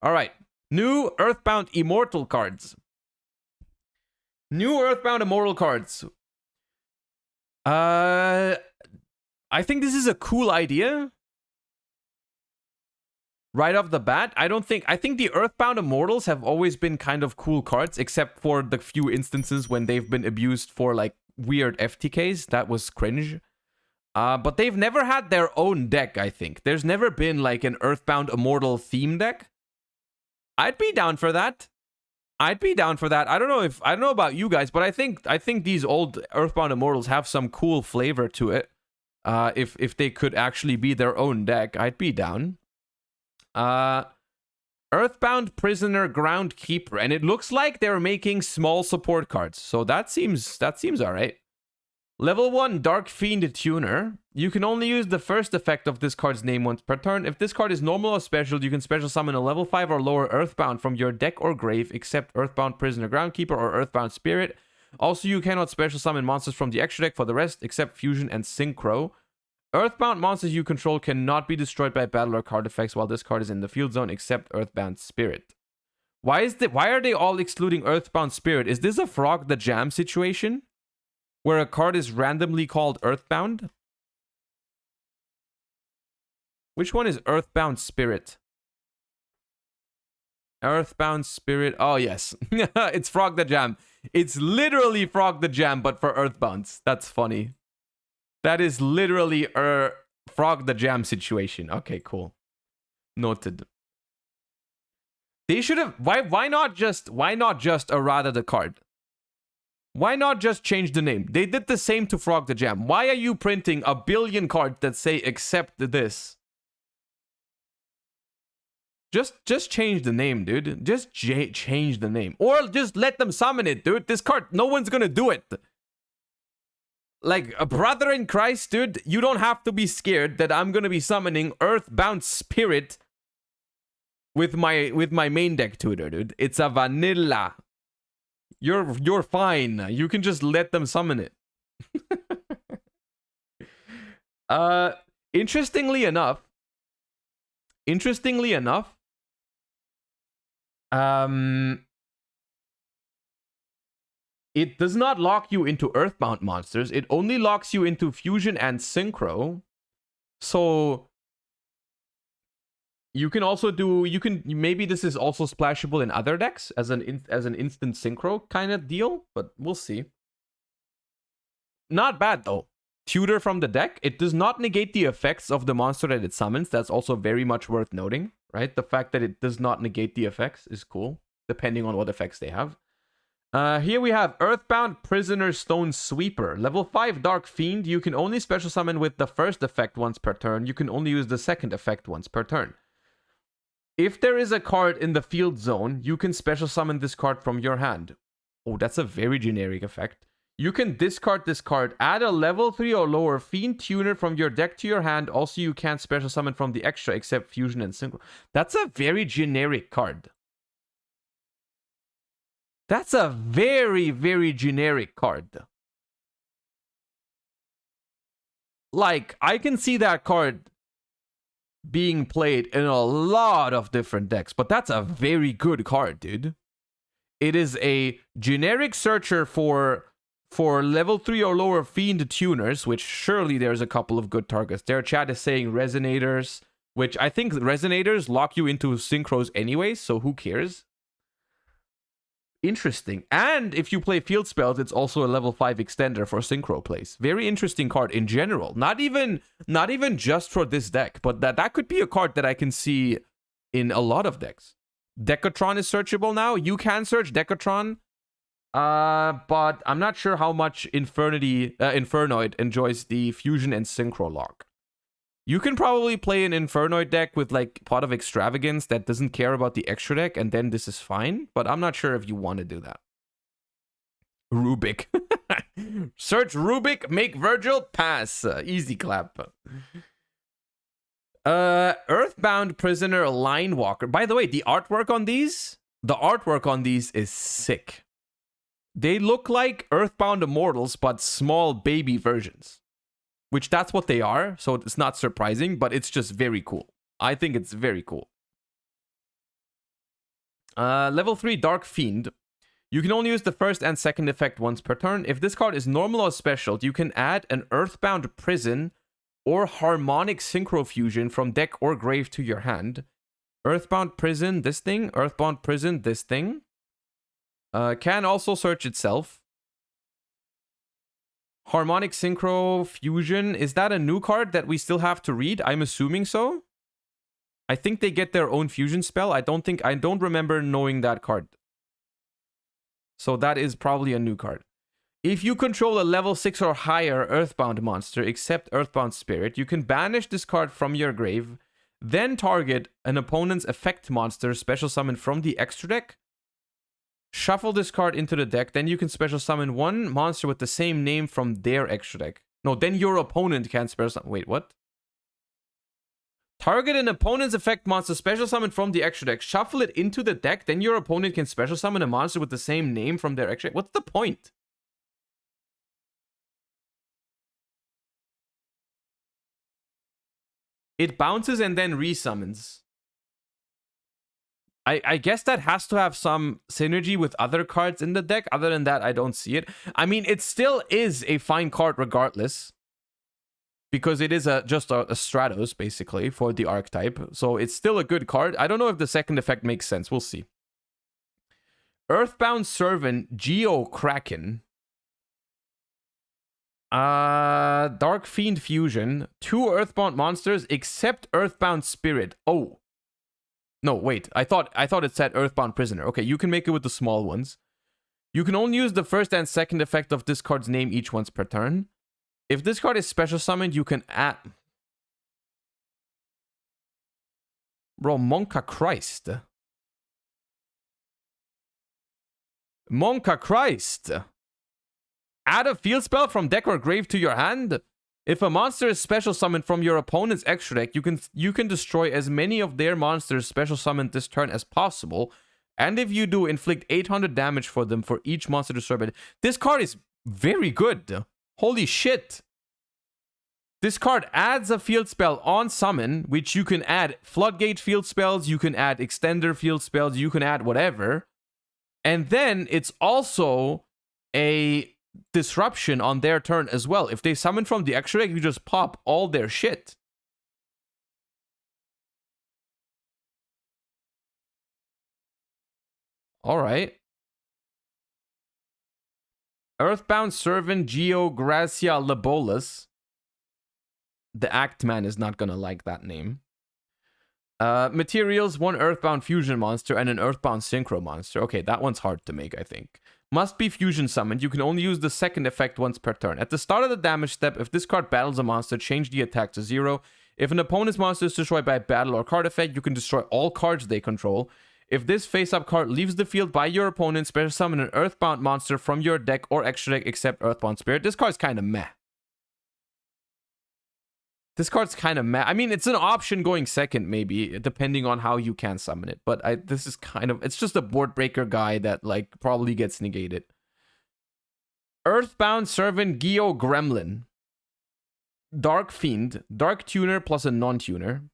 All right. New Earthbound Immortal cards. New Earthbound Immortal cards. I think this is a cool idea. Right off the bat, I think the Earthbound Immortals have always been kind of cool cards, except for the few instances when they've been abused for like weird FTKs. That was cringe. But they've never had their own deck, I think. There's never been like an Earthbound Immortal theme deck. I'd be down for that. I don't know about you guys, but I think these old Earthbound Immortals have some cool flavor to it. If they could actually be their own deck, I'd be down. Earthbound Prisoner Groundkeeper, and it looks like they're making small support cards, so that seems all right. Level 1 Dark Fiend Tuner. You can only use the first effect of this card's name once per turn. If this card is normal or special, you can special summon a level 5 or lower Earthbound from your deck or grave, except Earthbound Prisoner Groundkeeper or Earthbound Spirit. Also, you cannot special summon monsters from the extra deck for the rest, except Fusion and Synchro. Earthbound monsters you control cannot be destroyed by battle or card effects while this card is in the field zone, except Earthbound Spirit. Why are they all excluding Earthbound Spirit? Is this a Frog the Jam situation? Where a card is randomly called Earthbound? Which one is Earthbound Spirit? Earthbound Spirit. Oh, yes. It's Frog the Jam. It's literally Frog the Jam, but for Earthbounds. That's funny. That is literally a Frog the Jam situation. Okay, cool. Noted. They should have... Why not just errata the card? Why not just change the name? They did the same to Frog the Jam. Why are you printing a billion cards that say accept this? Just change the name, dude. Just change the name. Or just let them summon it, dude. This card, no one's gonna do it. Like, a brother in Christ, dude, you don't have to be scared that I'm gonna be summoning Earthbound Spirit with my main deck tutor, dude. It's a vanilla. You're fine. You can just let them summon it. Interestingly enough, it does not lock you into Earthbound monsters. It only locks you into Fusion and Synchro. So you can also do, maybe this is also splashable in other decks as an instant Synchro kind of deal, but we'll see. Not bad though. Tutor from the deck. It does not negate the effects of the monster that it summons. That's also very much worth noting, right? The fact that it does not negate the effects is cool, depending on what effects they have. Here we have Earthbound Prisoner Stone Sweeper. Level 5 Dark Fiend. You can only special summon with the first effect once per turn. You can only use the second effect once per turn. If there is a card in the field zone, you can special summon this card from your hand. Oh, that's a very generic effect. You can discard this card. Add a level 3 or lower Fiend Tuner from your deck to your hand. Also, you can't special summon from the extra except Fusion and Synchro. That's a very generic card. That's a very, very generic card. Like, I can see that card being played in a lot of different decks, but that's a very good card, dude. It is a generic searcher for level 3 or lower Fiend Tuners, which surely there's a couple of good targets. Their chat is saying Resonators, which I think Resonators lock you into Synchros anyways, so who cares? Interesting. And if you play field spells, it's also a level 5 extender for synchro plays. Very interesting card in general. Not even just for this deck, but that could be a card that I can see in a lot of decks. Decatron is searchable now. You can search Decatron, but I'm not sure how much Infernoid enjoys the Fusion and Synchro lock. You can probably play an Infernoid deck with like Pot of Extravagance that doesn't care about the extra deck, and then this is fine, but I'm not sure if you want to do that. Rubik. Search Rubik, make Virgil pass. Easy clap. Earthbound Prisoner Line Walker. By the way, the artwork on these is sick. They look like Earthbound Immortals, but small baby versions. Which that's what they are, so it's not surprising, but it's just very cool. I think it's very cool. Level 3 Dark Fiend. You can only use the first and second effect once per turn. If this card is normal or special, you can add an Earthbound Prison or Harmonic Synchro Fusion from deck or grave to your hand. Earthbound Prison, this thing. Earthbound Prison, this thing. Can also search itself. Harmonic Synchro Fusion. Is that a new card that we still have to read? I'm assuming so. I think they get their own fusion spell. I don't remember knowing that card. So that is probably a new card. If you control a level 6 or higher Earthbound monster, except Earthbound Spirit, you can banish this card from your grave, then target an opponent's effect monster special summon from the extra deck. Shuffle this card into the deck, then you can special summon one monster with the same name from their extra deck. No, then your opponent can special summon. Wait, what? Target an opponent's effect monster special summon from the extra deck. Shuffle it into the deck, then your opponent can special summon a monster with the same name from their extra deck. What's the point? It bounces and then resummons. I guess that has to have some synergy with other cards in the deck. Other than that, I don't see it. I mean, it still is a fine card regardless. Because it is just a Stratos, basically, for the archetype. So it's still a good card. I don't know if the second effect makes sense. We'll see. Earthbound Servant, Yugioh Kraken. Dark Fiend Fusion. 2 Earthbound monsters except Earthbound Spirit. Oh. No, wait. I thought it said Earthbound Prisoner. Okay, you can make it with the small ones. You can only use the first and second effect of this card's name each once per turn. If this card is special summoned, you can add... Bro, Monka Christ. Monka Christ. Add a field spell from deck or grave to your hand. If a monster is special summoned from your opponent's extra deck, you can destroy as many of their monsters special summoned this turn as possible. And if you do, inflict 800 damage for them for each monster destroyed. This card is very good. Holy shit. This card adds a field spell on summon, which you can add floodgate field spells, you can add extender field spells, you can add whatever. And then it's also a disruption on their turn as well. If they summon from the extra deck, you just pop all their shit. Alright. Earthbound Servant, Yugioh Gracia Labolas. The Act Man is not gonna like that name. Materials, 1 Earthbound Fusion monster and an Earthbound Synchro monster. Okay, that one's hard to make, I think. Must be fusion summoned. You can only use the second effect once per turn. At the start of the damage step, if this card battles a monster, change the attack to 0. If an opponent's monster is destroyed by battle or card effect, you can destroy all cards they control. If this face-up card leaves the field by your opponent, special summon an Earthbound monster from your deck or extra deck except Earthbound Spirit. This card's kind of meh. This card's kind of meh. I mean, it's an option going second, maybe, depending on how you can summon it. But this is kind of... It's just a board breaker guy that, like, probably gets negated. Earthbound Servant, Yugioh Gremlin. Dark Fiend. Dark Tuner plus a non-tuner.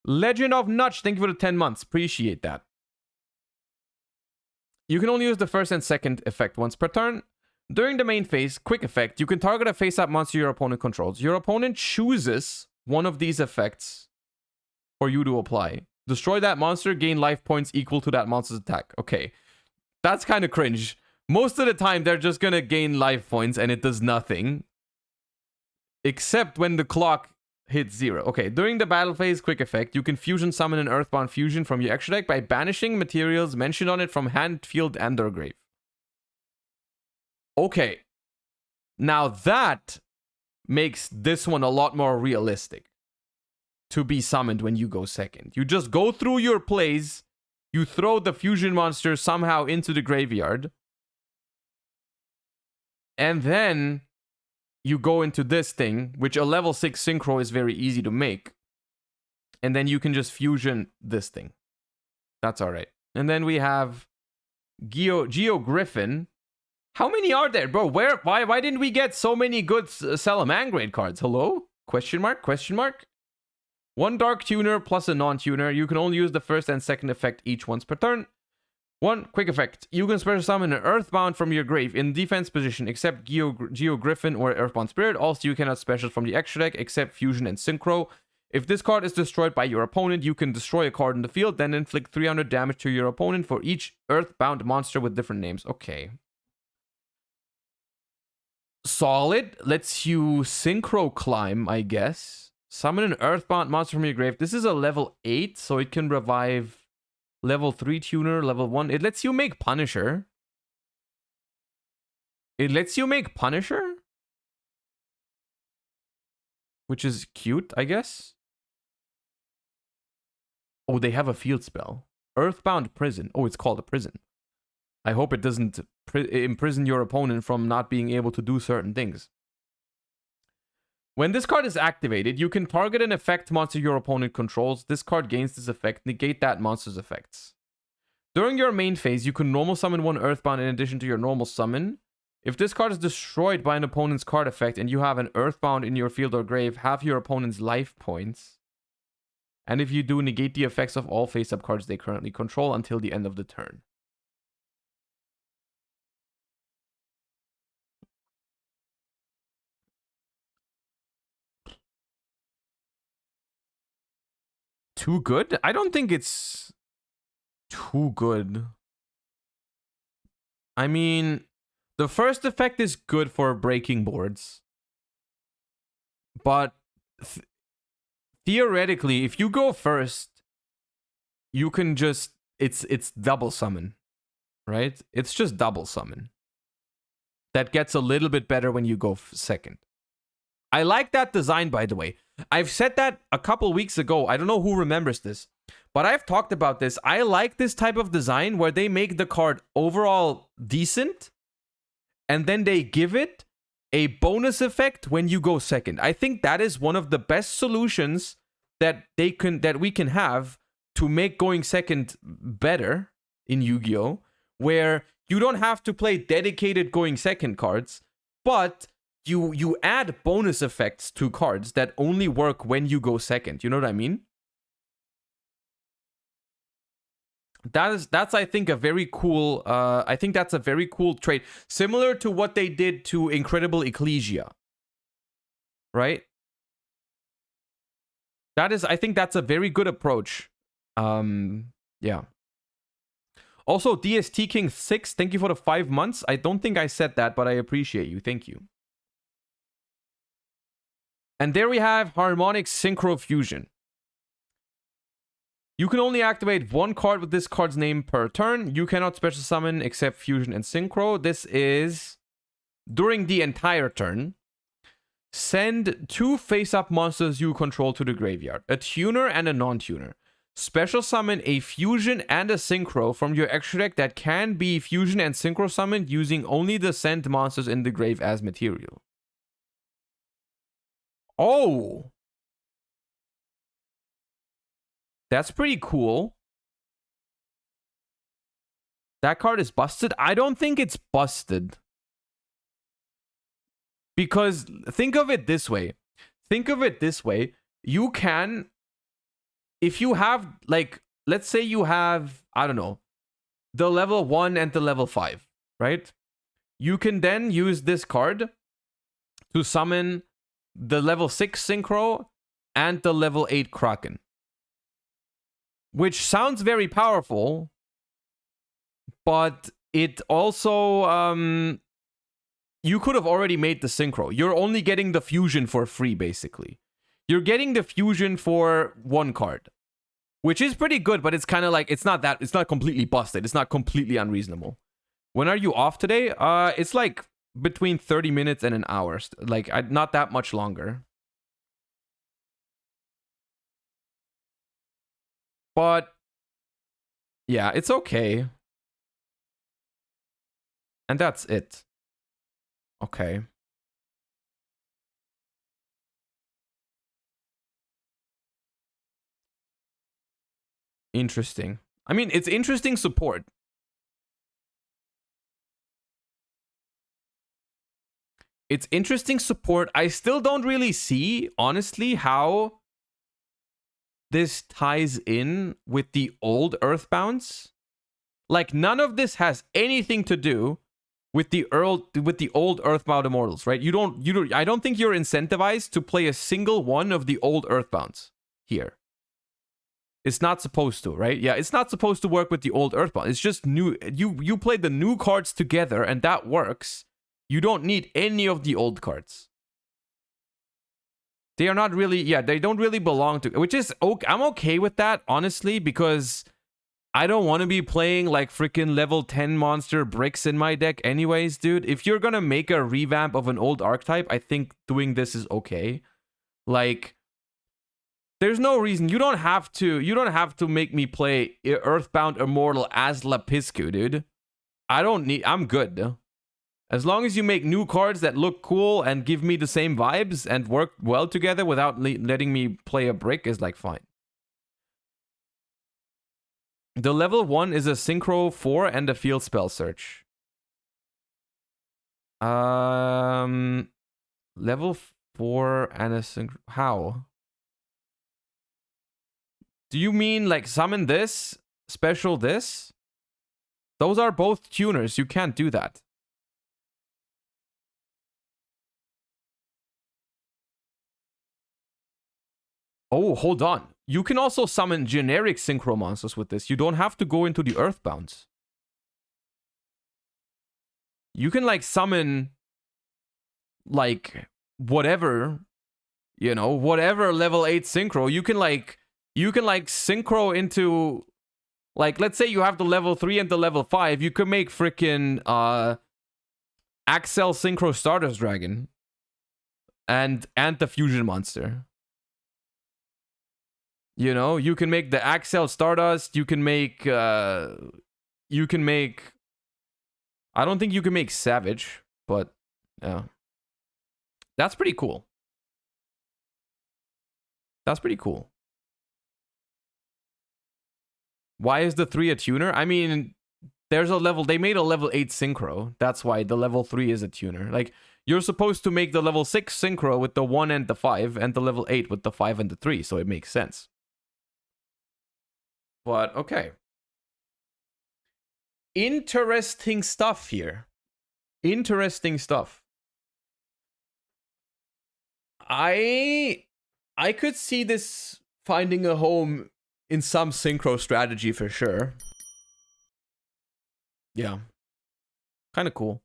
Legend of Notch, thank you for the 10 months. Appreciate that. You can only use the first and second effect once per turn. During the main phase, quick effect, you can target a face-up monster your opponent controls. Your opponent chooses one of these effects for you to apply. Destroy that monster, gain life points equal to that monster's attack. Okay, that's kind of cringe. Most of the time, they're just gonna gain life points and it does nothing. Except when the clock hits 0. Okay, during the battle phase, quick effect, you can fusion summon an Earthbound Fusion from your extra deck by banishing materials mentioned on it from hand, field, and or grave. Okay, now that makes this one a lot more realistic to be summoned when you go second. You just go through your plays, you throw the fusion monster somehow into the graveyard, and then you go into this thing, which a level 6 synchro is very easy to make. And then you can just fusion this thing. That's alright. And then we have Yugioh Griffin. How many are there, bro? Why didn't we get so many good Salamangreat cards? Hello? Question mark? Question mark? 1 Dark Tuner plus a non-tuner. You can only use the first and second effect each once per turn. 1 quick effect. You can special summon an Earthbound from your grave in defense position except Yugioh Griffin or Earthbound Spirit. Also, you cannot special from the extra deck except Fusion and Synchro. If this card is destroyed by your opponent, you can destroy a card in the field, then inflict 300 damage to your opponent for each Earthbound monster with different names. Okay. Solid. Lets you Synchro Climb, I guess. Summon an Earthbound monster from your grave. This is a level 8, so it can revive level 3 tuner, level 1. It lets you make Punisher. Which is cute, I guess. Oh, they have a field spell. Earthbound Prison. Oh, it's called a prison. I hope it doesn't imprison your opponent from not being able to do certain things. When this card is activated, you can target an effect monster your opponent controls. This card gains this effect. Negate that monster's effects. During your main phase, you can normal summon 1 Earthbound in addition to your normal summon. If this card is destroyed by an opponent's card effect and you have an Earthbound in your field or grave, half your opponent's life points. And if you do, negate the effects of all face-up cards they currently control until the end of the turn. Too good? I don't think it's too good. I mean, the first effect is good for breaking boards. But theoretically, if you go first, you can just it's double summon, right? It's just double summon. That gets a little bit better when you go second. I like that design, by the way. I've said that a couple weeks ago. I don't know who remembers this, but I've talked about this. I like this type of design where they make the card overall decent and then they give it a bonus effect when you go second. I think that is one of the best solutions that we can have to make going second better in Yu-Gi-Oh, where you don't have to play dedicated going second cards, but you add bonus effects to cards that only work when you go second. You know what I mean? That's I think a very cool I think that's a very cool trait, similar to what they did to Incredible Ecclesia. Right? I think that's a very good approach. Yeah. Also, DST King 6, thank you for the 5 months. I don't think I said that, but I appreciate you. Thank you. And there we have Harmonic Synchro Fusion. You can only activate 1 card with this card's name per turn. You cannot special summon except Fusion and Synchro. This is during the entire turn. Send 2 face-up monsters you control to the graveyard. A tuner and a non-tuner. Special summon a Fusion and a Synchro from your extra deck that can be Fusion and Synchro summoned using only the sent monsters in the grave as material. Oh! That's pretty cool. That card is busted? I don't think it's busted. Because think of it this way. You can, if you have, like, let's say you have, I don't know, the level 1 and the level 5, right? You can then use this card to summon the level 6 Synchro and the level 8 Kraken. Which sounds very powerful, but it also, you could have already made the Synchro. You're only getting the Fusion for free, basically. You're getting the Fusion for 1 card, which is pretty good, but it's kind of like, it's not completely busted. It's not completely unreasonable. When are you off today? It's like between 30 minutes and an hour. Like, not that much longer. But yeah, it's okay. And that's it. Okay. Interesting. I mean, it's interesting support. It's interesting support. I still don't really see, honestly, how this ties in with the old Earthbounds. Like, none of this has anything to do with the old Earthbound Immortals, right? I don't think you're incentivized to play a single one of the old Earthbounds here. It's not supposed to, right? Yeah, it's not supposed to work with the old Earthbound. It's just new. You play the new cards together, and that works. You don't need any of the old cards. They are not really, yeah, they don't really belong to, which is okay. I'm okay with that, honestly, because I don't want to be playing like freaking level 10 monster bricks in my deck anyways, dude. If you're gonna make a revamp of an old archetype, I think doing this is okay. Like, there's no reason. You don't have to make me play Earthbound Immortal as Lapiscu, dude. I'm good. As long as you make new cards that look cool and give me the same vibes and work well together without letting me play a brick is like fine. The level 1 is a Synchro 4 and a Field Spell Search. Level 4 and a Synchro... How? Do you mean like summon this? Special this? Those are both tuners. You can't do that. Oh, hold on. You can also summon generic Synchro monsters with this. You don't have to go into the Earthbounds. You can like summon like whatever, you know, whatever level 8 Synchro. You can like Synchro into, like, let's say you have the level 3 and the level 5. You could make freaking Axel Synchro Stardust Dragon and the Fusion Monster. You know, you can make the Axel Stardust. You can make. I don't think you can make Savage, but yeah, that's pretty cool. That's pretty cool. Why is the 3 a tuner? I mean, there's a level. They made a level 8 Synchro. That's why the level 3 is a tuner. Like, you're supposed to make the level 6 Synchro with the 1 and the 5, and the level 8 with the 5 and the 3, so it makes sense. But okay. Interesting stuff here. Interesting stuff. I could see this finding a home in some Synchro strategy for sure. Yeah. Kind of cool.